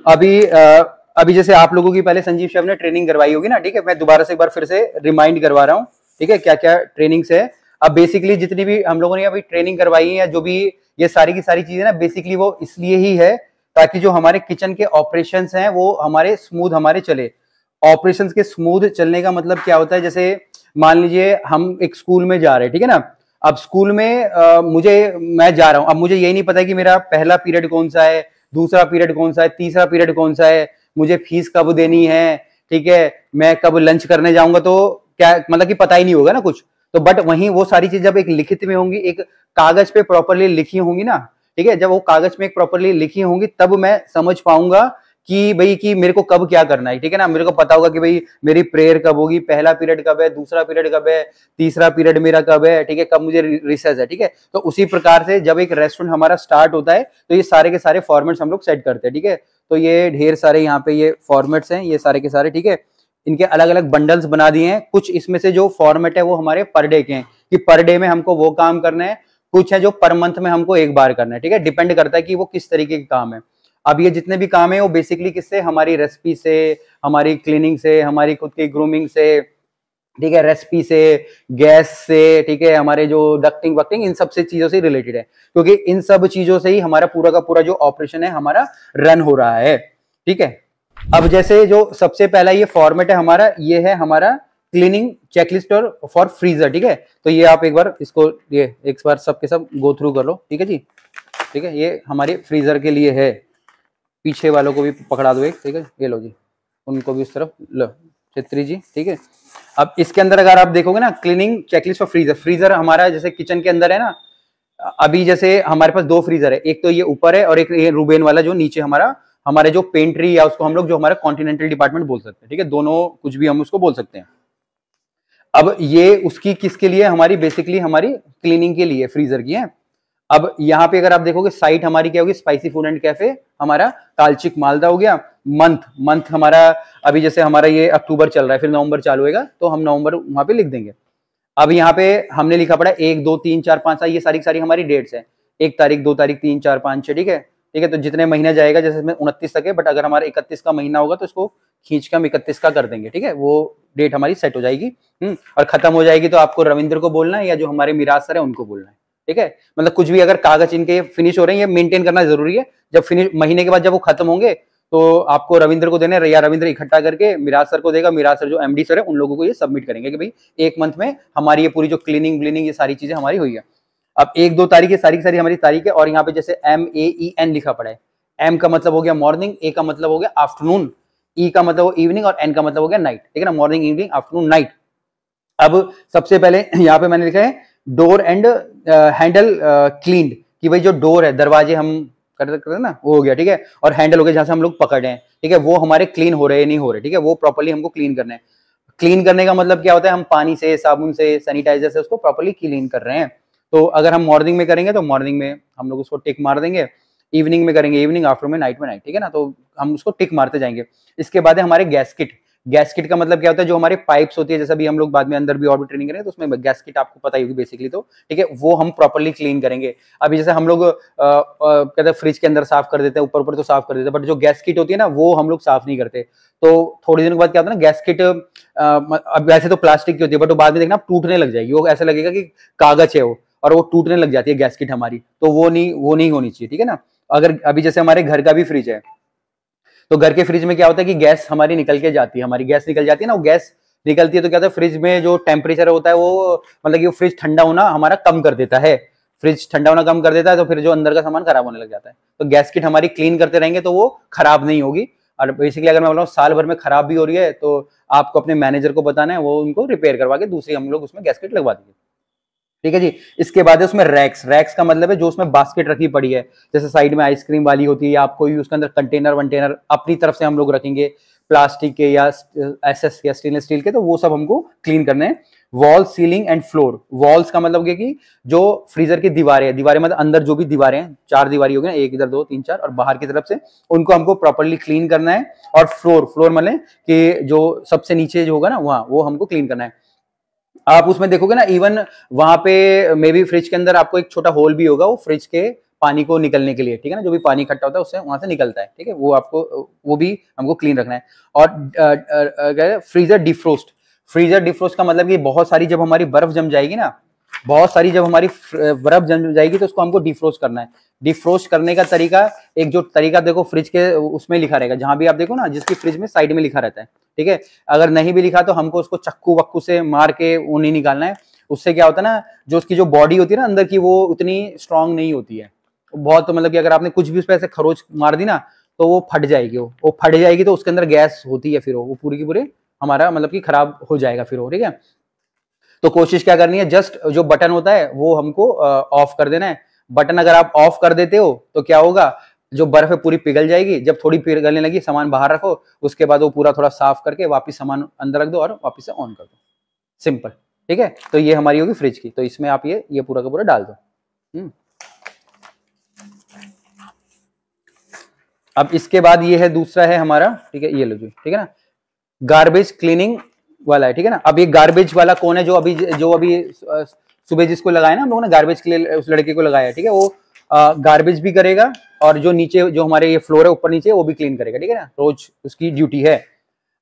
अभी अभी जैसे आप लोगों की पहले संजीव शेफ ने ट्रेनिंग करवाई होगी ना, ठीक है, मैं दोबारा से एक बार फिर से रिमाइंड करवा रहा हूँ, ठीक है, क्या क्या ट्रेनिंग्स है। अब बेसिकली जितनी भी हम लोगों ने अभी ट्रेनिंग करवाई है, जो भी ये सारी की सारी चीजें ना, बेसिकली वो इसलिए ही है ताकि जो हमारे किचन के ऑपरेशंस हैं वो हमारे स्मूथ हमारे चले। ऑपरेशंस के स्मूथ चलने का मतलब क्या होता है, जैसे मान लीजिए हम एक स्कूल में जा रहे हैं, ठीक है ना। अब स्कूल में मैं जा रहा हूं, अब मुझे यही नहीं पता कि मेरा पहला पीरियड कौन सा है, दूसरा पीरियड कौन सा है, तीसरा पीरियड कौन सा है, मुझे फीस कब देनी है, ठीक है, मैं कब लंच करने जाऊंगा, तो क्या मतलब कि पता ही नहीं होगा ना कुछ। तो बट वहीं वो सारी चीज जब एक लिखित में होंगी, एक कागज पे प्रॉपरली लिखी होंगी ना, ठीक है, जब वो कागज में एक प्रॉपरली लिखी होंगी तब मैं समझ पाऊंगा कि भाई कि मेरे को कब क्या करना है, ठीक है ना। मेरे को पता होगा कि भाई मेरी प्रेयर कब होगी, पहला पीरियड कब है, दूसरा पीरियड कब है, तीसरा पीरियड मेरा कब है, ठीक है, कब मुझे रिसेस है, ठीक है। तो उसी प्रकार से जब एक रेस्टोरेंट हमारा स्टार्ट होता है तो ये सारे के सारे फॉर्मेट्स हम लोग सेट करते हैं, ठीक है। तो ये ढेर सारे यहाँ पे ये फॉर्मेट्स हैं, ये सारे के सारे, ठीक है। इनके अलग अलग बंडल्स बना दिए हैं। कुछ इसमें से जो फॉर्मेट है वो हमारे पर डे के हैं कि पर डे में हमको वो काम करना है, कुछ है जो पर मंथ में हमको एक बार करना है, ठीक है। डिपेंड करता है कि वो किस तरीके के काम है। अब ये जितने भी काम है वो बेसिकली किससे, हमारी रेसिपी से, हमारी क्लीनिंग से, हमारी खुद की ग्रूमिंग से, ठीक है, रेसिपी से, गैस से, ठीक है, हमारे जो डक्टिंग वक्टिंग इन सब से चीजों से रिलेटेड है, क्योंकि इन सब चीजों से ही हमारा पूरा का पूरा जो ऑपरेशन है हमारा रन हो रहा है, ठीक है। अब जैसे जो सबसे पहला ये फॉर्मेट है हमारा, ये है हमारा क्लीनिंग चेकलिस्ट और फॉर फ्रीजर, ठीक है। तो ये आप एक बार इसको ये एक बार सबके सब गो थ्रू कर लो, ठीक है जी, ठीक है। ये हमारे फ्रीजर के लिए है, पीछे वालों को भी पकड़ा दो एक, ठीक है, ये लो जी, उनको भी उस तरफ लो, छेत्री जी, ठीक है। अब इसके अंदर अगर आप देखोगे ना, cleaning checklist for freezer, freezer हमारा जैसे किचन के अंदर है ना, अभी जैसे हमारे पास दो फ्रीजर है, एक तो ये ऊपर है और एक ये रूबेन वाला जो नीचे हमारा, हमारे जो पेंट्री या उसको हम लोग जो हमारा कॉन्टिनेंटल डिपार्टमेंट बोल सकते हैं, ठीक है, दोनों कुछ भी हम उसको बोल सकते हैं। अब ये उसकी किसके लिए, हमारी बेसिकली हमारी क्लीनिंग के लिए फ्रीजर की है। अब यहाँ पे अगर आप देखोगे साइट हमारी क्या होगी, स्पाइसी फूड एंड कैफे हमारा कालचिक मालदा हो गया। मंथ हमारा अभी जैसे हमारा ये अक्टूबर चल रहा है, फिर नवंबर चालू होगा तो हम नवंबर वहां पे लिख देंगे। अब यहाँ पे हमने लिखा पड़ा 1 2 3 4 5 7, ये सारी सारी हमारी डेट्स है, 1 तारीख 2 तारीख 3 4 5 6, ठीक है, ठीक है। तो जितने महीने जाएगा, जैसे इसमें 29 तक है, बट अगर हमारा 31 का महीना होगा तो इसको खींच के हम 31 का कर देंगे, ठीक है, वो डेट हमारी सेट हो जाएगी। और खत्म हो जाएगी तो आपको रविंद्र को बोलना है या जो हमारे मिराज सर है उनको बोलना है, ठीक है। मतलब कुछ भी अगर कागज इनके फिनिश हो रहे हैं, ये मेंटेन करना जरूरी है। जब फिनिश महीने के बाद जब वो खत्म होंगे तो आपको रविंद्र को देने, या रविंद्र इकट्ठा करके मिराज सर को देगा, मिराज सर जो एमडी सर है उन लोगों को ये सबमिट करेंगे कि भाई एक मंथ में हमारी ये पूरी जो क्लीनिंग ब्लीनिंग ये सारी चीजें हमारी हुई है। अब 1 2 तारीख, ये सारी की सारी हमारी तारीख है। और यहाँ पे जैसे MEEN लिखा पड़ा है, एम का मतलब हो गया मॉर्निंग, ए का मतलब हो गया आफ्टरनून, ई का मतलब इवनिंग और एन का मतलब हो गया नाइट, ठीक है ना, मॉर्निंग इवनिंग आफ्टरनून नाइट। अब सबसे पहले यहाँ पे मैंने लिखा है डोर एंड हैंडल क्लीन्ड, कि भाई जो डोर है, दरवाजे हम करते हैं ना, वो हो गया, ठीक है। और हैंडल हो गया जहां से हम लोग पकड़ रहे हैं, ठीक है, वो हमारे क्लीन हो रहे हैं नहीं हो रहे, ठीक है, वो प्रॉपर्ली हमको क्लीन करना है। क्लीन करने का मतलब क्या होता है, हम पानी से, साबुन से, सैनिटाइजर से उसको प्रॉपर्ली क्लीन कर रहे हैं। तो अगर हम मॉर्निंग में करेंगे तो मॉर्निंग में हम लोग उसको टिक मार देंगे, इवनिंग में करेंगे इवनिंग, आफ्टरनून में नाइट, ठीक है ना, तो हम उसको टिक मारते जाएंगे। इसके बाद है हमारे गैसकिट। गैसकिट का मतलब क्या होता है, जो हमारे पाइप्स होती है, जैसे भी हम लोग बाद में अंदर भी और भी ट्रेनिंग करेंगे तो उसमें गैसकिट आपको पता ही होगी बेसिकली, तो ठीक है, वो हम प्रॉपर्ली क्लीन करेंगे। अभी जैसे हम लोग कहते हैं फ्रिज के अंदर साफ कर देते हैं, ऊपर ऊपर तो साफ कर देते हैं, बट जो गैसकिट होती है ना वो हम लोग साफ नहीं करते। तो थोड़ी दिनों के बाद क्या होता है ना, गैसकिट अब वैसे तो प्लास्टिक की होती है, बट वो बाद में देखना टूटने लग जाएगी, वो ऐसा लगेगा कि कागज है वो, और वो टूटने लग जाती है गैसकिट हमारी, तो वो नहीं होनी चाहिए, ठीक है ना। अगर अभी जैसे हमारे घर का भी फ्रिज है, तो घर के फ्रिज में क्या होता है कि गैस हमारी निकल के जाती है, हमारी गैस निकल जाती है ना, वो गैस निकलती है तो क्या होता है, फ्रिज में जो टेम्परेचर होता है वो मतलब कि फ्रिज ठंडा होना हमारा कम कर देता है, फ्रिज ठंडा होना कम कर देता है, तो फिर जो अंदर का सामान खराब होने लग जाता है। तो गैस किट हमारी क्लीन करते रहेंगे तो वो खराब नहीं होगी। और बेसिकली अगर मैं बोला साल भर में खराब भी हो रही है तो आपको अपने मैनेजर को बताना है, वो उनको रिपेयर करवा के दूसरी हम लोग उसमें गैस किट लगवा देंगे, ठीक है जी। इसके बाद है उसमें रैक्स का मतलब है जो उसमें बास्केट रखी पड़ी है, जैसे साइड में आइसक्रीम वाली होती है या आप कोई उसके अंदर कंटेनर वंटेनर अपनी तरफ से हम लोग रखेंगे, प्लास्टिक के या एसएस या स्टेनलेस स्टील के, तो वो सब हमको क्लीन करने हैं। Wall, ceiling and floor. Walls का मतलब कि जो फ्रीजर की दीवारें मतलब अंदर जो भी दीवारें हैं, 4 दीवारी हो गई ना, एक इधर 2 3 4 और बाहर की तरफ से, उनको हमको प्रॉपर्ली क्लीन करना है। और फ्लोर मतलब कि जो सबसे नीचे जो होगा ना वहां, वो हमको क्लीन करना है। आप उसमें देखोगे ना, इवन वहां पे मे बी फ्रिज के अंदर आपको एक छोटा होल भी होगा, वो फ्रिज के पानी को निकलने के लिए, ठीक है ना, जो भी पानी इकट्ठा होता है उससे वहां से निकलता है, ठीक है, वो आपको वो भी हमको क्लीन रखना है। और फ्रीजर डिफ्रोस्ट, फ्रीजर डिफ्रोस्ट का मतलब कि बहुत सारी जब हमारी बर्फ जम जाएगी ना, बहुत सारी जब हमारी बर्फ जम जाएगी तो उसको हमको डिफ्रोस्ट करना है। डिफ्रोस्ट करने का तरीका, एक जो तरीका देखो फ्रिज के उसमें लिखा रहेगा, जहां भी आप देखो ना जिसकी फ्रिज में साइड में लिखा रहता है, ठीक है, अगर नहीं भी लिखा तो हमको उसको चक्कू वक्कू से मार के वो नहीं निकालना है। उससे क्या होता है ना, जो उसकी जो बॉडी होती है ना अंदर की, वो उतनी स्ट्रांग नहीं होती है बहुत, मतलब कि अगर आपने कुछ भी उस पर ऐसे खरोच मार दी ना तो वो फट जाएगी, वो फट जाएगी तो उसके अंदर गैस होती है, फिर वो पूरी की पूरी हमारा मतलब कि खराब हो जाएगा फिर वो, ठीक है। तो कोशिश क्या करनी है, जस्ट जो बटन होता है वो हमको ऑफ कर देना है। बटन अगर आप ऑफ कर देते हो तो क्या होगा, जो बर्फ है पूरी पिघल जाएगी, जब थोड़ी पिघलने लगी सामान बाहर रखो, उसके बाद वो पूरा थोड़ा साफ करके वापस सामान अंदर रख दो और वापस से ऑन कर दो, सिंपल, ठीक है। तो ये हमारी होगी फ्रिज की, तो इसमें आप ये पूरा का पूरा डाल दो। अब इसके बाद ये है दूसरा है हमारा, ठीक है, ये लो जी, ठीक है ना, गार्बेज क्लीनिंग वाला है, ठीक है ना। अब ये गार्बेज वाला कौन है, जो अभी सुबह जिसको लगाया ना हम लोगों ने गार्बेज के लिए, उस लड़के को लगाया, ठीक है, वो गार्बेज भी करेगा और जो नीचे जो हमारे ये फ्लोर है ऊपर नीचे वो भी क्लीन करेगा, ठीक है ना, रोज उसकी ड्यूटी है।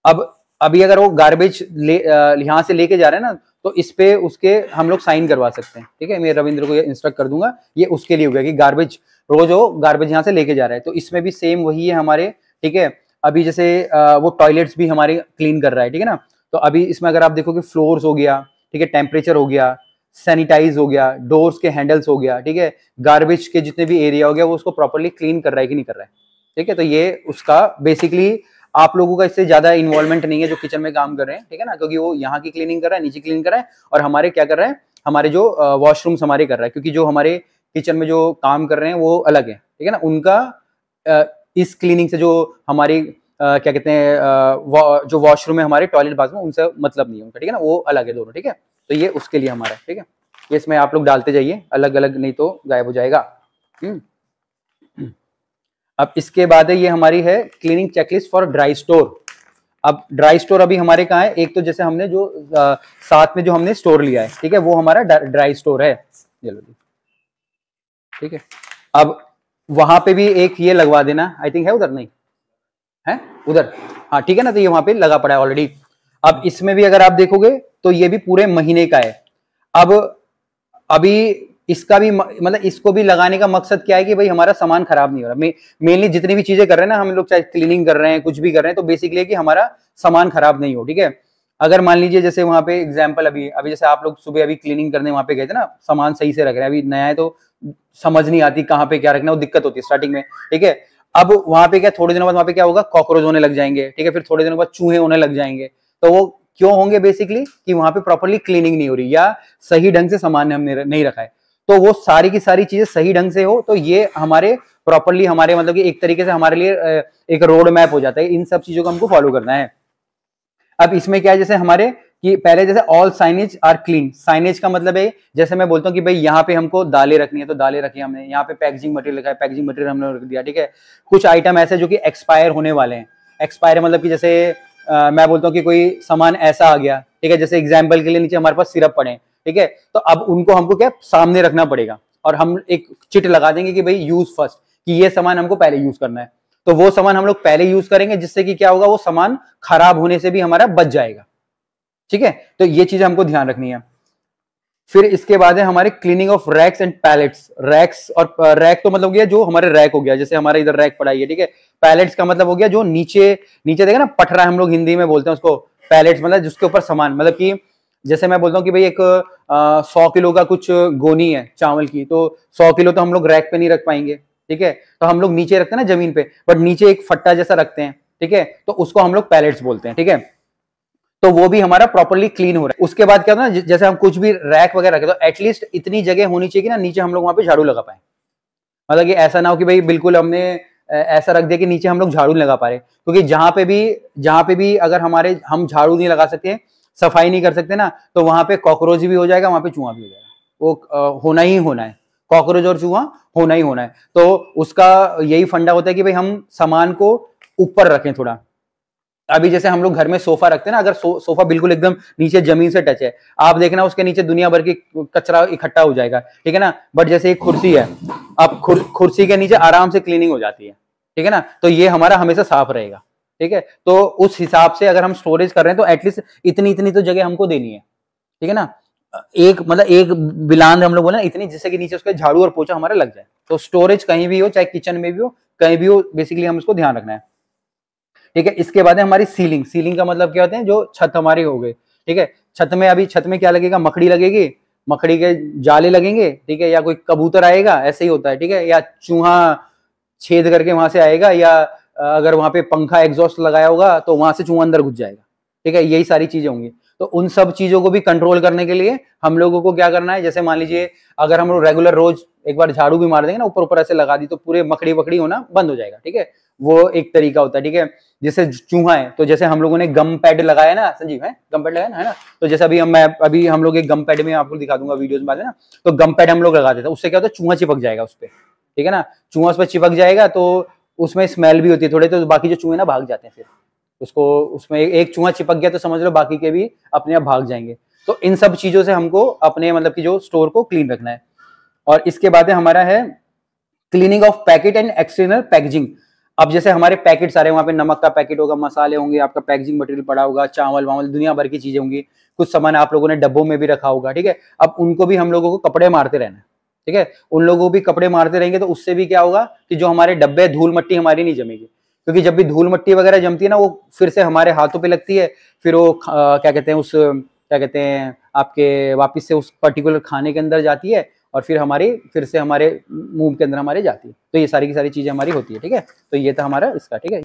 अब अभी अगर वो गार्बेज यहाँ से लेके जा रहे हैं ना, तो इस पे उसके हम लोग साइन करवा सकते हैं, ठीक है, मैं रविंद्र को ये इंस्ट्रक्ट कर दूंगा, ये उसके लिए हो गया कि गार्बेज रोज वो गार्बेज यहाँ से लेके जा रहा है। तो इसमें भी सेम वही है हमारे, ठीक है। अभी जैसे वो टॉयलेट्स भी हमारे क्लीन कर रहा है, ठीक है ना। तो अभी इसमें अगर आप देखो कि फ्लोर्स हो गया, ठीक है, टेम्परेचर हो गया, सैनिटाइज हो गया, डोर्स के हैंडल्स हो गया, ठीक है, गार्बेज के जितने भी एरिया हो गया वो उसको प्रॉपर्ली क्लीन कर रहा है कि नहीं कर रहा है, ठीक है। तो ये उसका बेसिकली आप लोगों का इससे ज्यादा इन्वॉल्वमेंट नहीं है जो किचन में काम कर रहे हैं, ठीक है ना, क्योंकि वो यहाँ की क्लीनिंग कर रहा है, नीचे क्लीन कर रहा है, और हमारे क्या कर रहे हैं, हमारे जो वॉशरूम्स हमारे कर रहा है, क्योंकि जो हमारे किचन में जो काम कर रहे हैं वो अलग है, ठीक है ना, उनका इस क्लीनिंग से जो हमारी क्या कहते हैं जो वॉशरूम है हमारे, टॉयलेट बाथरूम, उनसे मतलब नहीं है उनका, ठीक है ना, वो अलग है दोनों, ठीक है। तो ये उसके लिए हमारा, ठीक है, ये इसमें आप लोग डालते जाइए अलग अलग, नहीं तो गायब हो जाएगा। अब इसके बाद है ये हमारी है cleaning checklist for dry store. अब ड्राई स्टोर अभी हमारे कहाँ है, एक तो जैसे हमने जो साथ में जो हमने स्टोर लिया है, ठीक है, वो हमारा ड्राई स्टोर है, चलो जी, ठीक है। अब वहां पे भी एक ये लगवा देना, आई थिंक है उधर, नहीं है उधर, हाँ ठीक है ना, तो ये वहां पे लगा पड़ा है ऑलरेडी। अब इसमें भी अगर आप देखोगे तो ये भी पूरे महीने का है। अब अभी इसका भी मतलब इसको भी लगाने का मकसद क्या है कि भाई हमारा सामान खराब नहीं हो रहा। मेनली जितनी भी चीजें कर रहे हैं ना हम लोग, चाहे क्लीनिंग कर रहे हैं कुछ भी कर रहे हैं, तो बेसिकली कि हमारा सामान खराब नहीं हो, ठीक है। अगर मान लीजिए जैसे वहां पे एग्जांपल अभी जैसे आप लोग सुबह अभी क्लीनिंग करने वहां पे गए थे ना, सामान सही से रख रहे हैं, अभी नया है तो समझ नहीं आती कहाँ पे क्या रखना, वो दिक्कत होती है स्टार्टिंग में, ठीक है। अब वहां पे क्या, थोड़े दिनों बाद वहां पे क्या होगा, कॉकरोच होने लग जाएंगे, ठीक है, फिर थोड़े दिनों बाद चूहे होने लग जाएंगे। तो वो क्यों होंगे, बेसिकली कि वहां पे प्रॉपर्ली क्लीनिंग नहीं हो रही या सही ढंग से सामान हमने नहीं रखा है। तो वो सारी की सारी चीजें सही ढंग से हो तो ये हमारे प्रॉपर्ली हमारे मतलब कि एक तरीके से हमारे लिए एक रोड मैप हो जाता है, इन सब चीजों को हमको फॉलो करना है। अब इसमें क्या है, जैसे हमारे कि पहले जैसे all signage are clean, signage का मतलब है जैसे मैं बोलता हूँ कि भाई यहाँ पे हमको दालें रखनी है तो दालें रखी हमने, यहाँ पे पैकेजिंग मटेरियल रखा है, पैकेजिंग मटेरियल हमने रख दिया, ठीक है। कुछ आइटम ऐसे जो कि एक्सपायर होने वाले हैं, एक्सपायर मतलब कि जैसे मैं बोलता हूँ कि कोई सामान ऐसा आ गया, ठीक है, जैसे एग्जाम्पल के लिए नीचे हमारे पास सिरप पड़े, ठीक है, तो अब उनको हमको क्या सामने रखना पड़ेगा और हम एक चिट लगा देंगे कि भाई यूज फर्स्ट, कि ये सामान हमको पहले यूज करना है। तो वो सामान हम लोग पहले यूज करेंगे जिससे कि क्या होगा, वो सामान खराब होने से भी हमारा बच जाएगा, ठीक है। तो ये चीज हमको ध्यान रखनी है। फिर इसके बाद है हमारे cleaning of racks and pallets. Racks और रैक तो मतलब गया जो हमारे रैक हो गया, जैसे हमारे इधर रैक पड़ा है, ठीक है। पैलेट्स का मतलब हो गया जो नीचे नीचे देखा ना, पटरा हम लोग हिंदी में बोलते हैं उसको, पैलेट्स मतलब जिसके ऊपर सामान, मतलब कि जैसे मैं बोलता हूँ कि भाई एक 100 किलो का कुछ गोनी है चावल की, तो 100 किलो तो हम लोग रैक पे नहीं रख पाएंगे, ठीक है, तो हम लोग नीचे रखते हैं ना जमीन पे, बट नीचे एक फट्टा जैसा रखते हैं, ठीक है, तो उसको हम लोग पैलेट्स बोलते हैं, ठीक है। तो वो भी हमारा प्रॉपर्ली क्लीन हो रहा है। उसके बाद क्या होता है ना, जैसे हम कुछ भी रैक वगैरह रखे तो एटलीस्ट इतनी जगह होनी चाहिए कि ना नीचे हम लोग वहां पे झाड़ू लगा पाए, मतलब कि ऐसा ना हो कि भाई बिल्कुल हमने ऐसा रख दिया कि नीचे हम लोग झाड़ू नहीं लगा पा रहे, क्योंकि जहां पे भी अगर हम झाड़ू नहीं लगा सकते, सफाई नहीं कर सकते ना, तो वहां पे कॉकरोच भी हो जाएगा, वहां पे चूहा भी हो जाएगा, वो होना ही होना है, कॉकरोच और चूहा होना ही होना है। तो उसका यही फंडा होता है कि भाई हम सामान को ऊपर रखें थोड़ा। अभी जैसे हम लोग घर में सोफा रखते हैं ना, अगर सोफा बिल्कुल एकदम नीचे जमीन से टच है, आप देखना उसके नीचे दुनिया भर की कचरा इकट्ठा हो जाएगा, ठीक है ना। बट जैसे एक कुर्सी है, अब कुर्सी के नीचे आराम से क्लीनिंग हो जाती है, ठीक है ना। तो ये हमारा हमेशा साफ रहेगा, ठीक है। तो उस हिसाब से अगर हम स्टोरेज कर रहे हैं तो एटलीस्ट इतनी इतनी तो जगह हमको देनी है, ठीक है ना। एक मतलब एक बिलांद हम लोग बोले इतनी, जिससे कि नीचे उसके झाड़ू और पोछा हमारा लग जाए। तो स्टोरेज कहीं भी हो, चाहे किचन में भी हो, कहीं भी हो, बेसिकली हम उसको ध्यान रखना है, ठीक है। इसके बाद है हमारी सीलिंग। सीलिंग का मतलब क्या होता है, जो छत हमारी हो गई, ठीक है। छत में अभी छत में क्या लगेगा, मकड़ी लगेगी, मकड़ी के जाले लगेंगे, ठीक है, या कोई कबूतर आएगा, ऐसे ही होता है, ठीक है, या चूहा छेद करके वहां से आएगा, या अगर वहां पे पंखा एग्जॉस्ट लगाया होगा तो वहां से चूहा अंदर घुस जाएगा, ठीक है। यही सारी चीजें होंगी। तो उन सब चीजों को भी कंट्रोल करने के लिए हम लोगों को क्या करना है, जैसे मान लीजिए अगर हम लोग रेगुलर रोज एक बार झाड़ू भी मार देंगे ना, ऊपर ऊपर ऐसे लगा दी, तो पूरे मकड़ी वकड़ी होना बंद हो जाएगा, ठीक है। वो एक तरीका होता है, ठीक है। जैसे चूहा है, तो जैसे हम लोगों ने गम पैड लगाया ना संजीव, है गम पैड लगाया ना, है ना। तो जैसे अभी हम लोग एक गम पैड में आपको दिखा दूंगा वीडियोस में बाद में ना, तो गम पैड हम लोग लगा देते हैं, उससे क्या होता है, चूहा चिपक जाएगा उस पर, ठीक है ना। चूहा उस पर चिपक जाएगा तो उसमें स्मेल भी होती है थोड़े, तो बाकी जो चूहे ना भाग जाते हैं फिर उसको, उसमें एक चूहा चिपक गया तो समझ लो बाकी के भी अपने आप भाग जाएंगे। तो इन सब चीजों से हमको अपने मतलब कि जो स्टोर को क्लीन रखना है। और इसके बाद हमारा है cleaning of packet and external packaging. अब जैसे हमारे पैकेट सारे, वहां पे नमक का पैकेट होगा, मसाले होंगे, आपका पैकेजिंग मटेरियल पड़ा होगा, चावल वावल दुनिया भर की चीजें होंगी, कुछ सामान आप लोगों ने डब्बों में भी रखा होगा, ठीक है। अब उनको भी हम लोगों को कपड़े मारते रहना है, ठीक है। उन लोगों को भी कपड़े मारते रहेंगे तो उससे भी क्या होगा कि जो हमारे डब्बे, धूल मट्टी हमारी नहीं जमेगी, क्योंकि जब भी धूल मट्टी वगैरह जमती है ना, वो फिर से हमारे हाथों पे लगती है, फिर वो क्या कहते हैं, उस क्या कहते हैं आपके वापिस से उस पर्टिकुलर खाने के अंदर जाती है, और फिर से हमारे मुंह के अंदर हमारे जाती है। तो ये सारी की सारी चीजें हमारी होती है, ठीक है। तो ये था हमारा इसका, ठीक है।